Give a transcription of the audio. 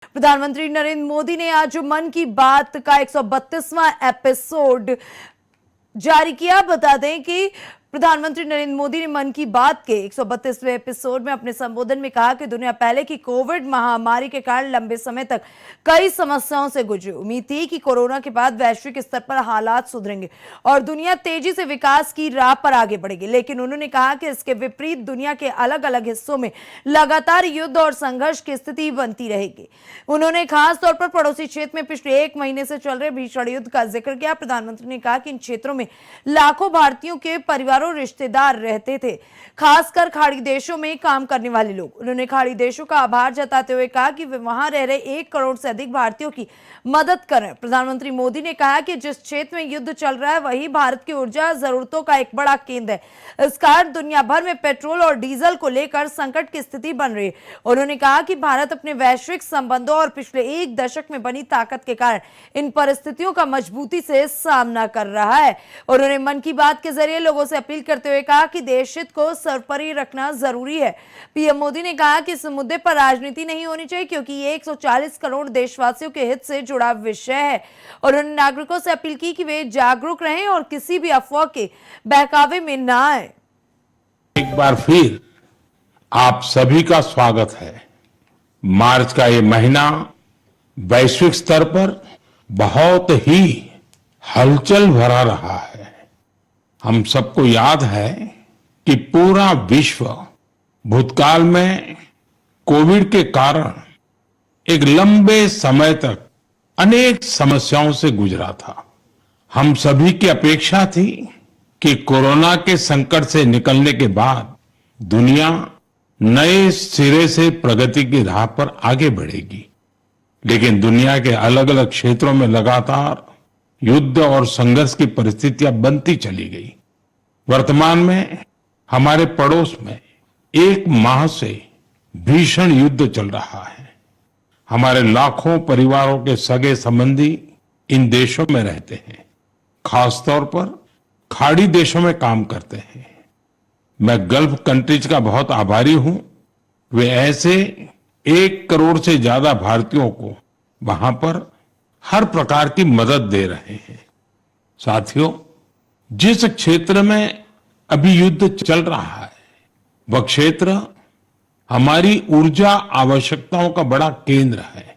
प्रधानमंत्री नरेंद्र मोदी ने आज मन की बात का 132वां एपिसोड जारी किया। बता दें कि प्रधानमंत्री नरेंद्र मोदी ने मन की बात के 132वें एपिसोड में अपने संबोधन में कहा कि दुनिया पहले की कोविड महामारी के कारण लंबे समय तक कई समस्याओं से गुजरी। उम्मीद थी कि कोरोना के बाद वैश्विक स्तर पर हालात सुधरेंगे और दुनिया तेजी से विकास की राह पर आगे बढ़ेगी, लेकिन उन्होंने कहा कि इसके विपरीत दुनिया के अलग अलग हिस्सों में लगातार युद्ध और संघर्ष की स्थिति बनती रहेगी। उन्होंने खासतौर पर पड़ोसी क्षेत्र में पिछले 1 महीने से चल रहे भीषण युद्ध का जिक्र किया। प्रधानमंत्री ने कहा कि इन क्षेत्रों में लाखों भारतीयों के परिवार रिश्तेदार रहते थे, खासकर खाड़ी देशों में काम करने वाले लोग। उन्होंने खाड़ी देशों का आभार जताते हुए कहा कि वे वहां रह रहे 1 करोड़ से अधिक भारतीयों की मदद कर रहे हैं। प्रधानमंत्री मोदी ने कहा कि जिस क्षेत्र में युद्ध चल रहा है वही भारत की ऊर्जा जरूरतों का एक बड़ा केंद्र है। इस कारण दुनिया भर में पेट्रोल और डीजल को लेकर संकट की स्थिति बन रही है। उन्होंने कहा कि भारत अपने वैश्विक संबंधों और पिछले 1 दशक में बनी ताकत के कारण इन परिस्थितियों का मजबूती से सामना कर रहा है। उन्होंने मन की बात के जरिए लोगों से अपील करते हुए कहा कि देश हित को सर्वोपरि रखना जरूरी है। पीएम मोदी ने कहा कि इस मुद्दे पर राजनीति नहीं होनी चाहिए, क्योंकि ये 140 करोड़ देशवासियों के हित से जुड़ा विषय है। और उन्होंने नागरिकों से अपील की कि वे जागरूक रहें और किसी भी अफवाह के बहकावे में ना आए। एक बार फिर आप सभी का स्वागत है। मार्च का ये महीना वैश्विक स्तर पर बहुत ही हलचल भरा रहा है। हम सबको याद है कि पूरा विश्व भूतकाल में कोविड के कारण एक लंबे समय तक अनेक समस्याओं से गुजरा था। हम सभी की अपेक्षा थी कि कोरोना के संकट से निकलने के बाद दुनिया नए सिरे से प्रगति की राह पर आगे बढ़ेगी, लेकिन दुनिया के अलग अलग क्षेत्रों में लगातार युद्ध और संघर्ष की परिस्थितियां बनती चली गई। वर्तमान में हमारे पड़ोस में 1 माह से भीषण युद्ध चल रहा है। हमारे लाखों परिवारों के सगे संबंधी इन देशों में रहते हैं, खासतौर पर खाड़ी देशों में काम करते हैं। मैं गल्फ कंट्रीज का बहुत आभारी हूं। वे ऐसे 1 करोड़ से ज्यादा भारतीयों को वहां पर हर प्रकार की मदद दे रहे हैं। साथियों, जिस क्षेत्र में अभी युद्ध चल रहा है वह क्षेत्र हमारी ऊर्जा आवश्यकताओं का बड़ा केंद्र है।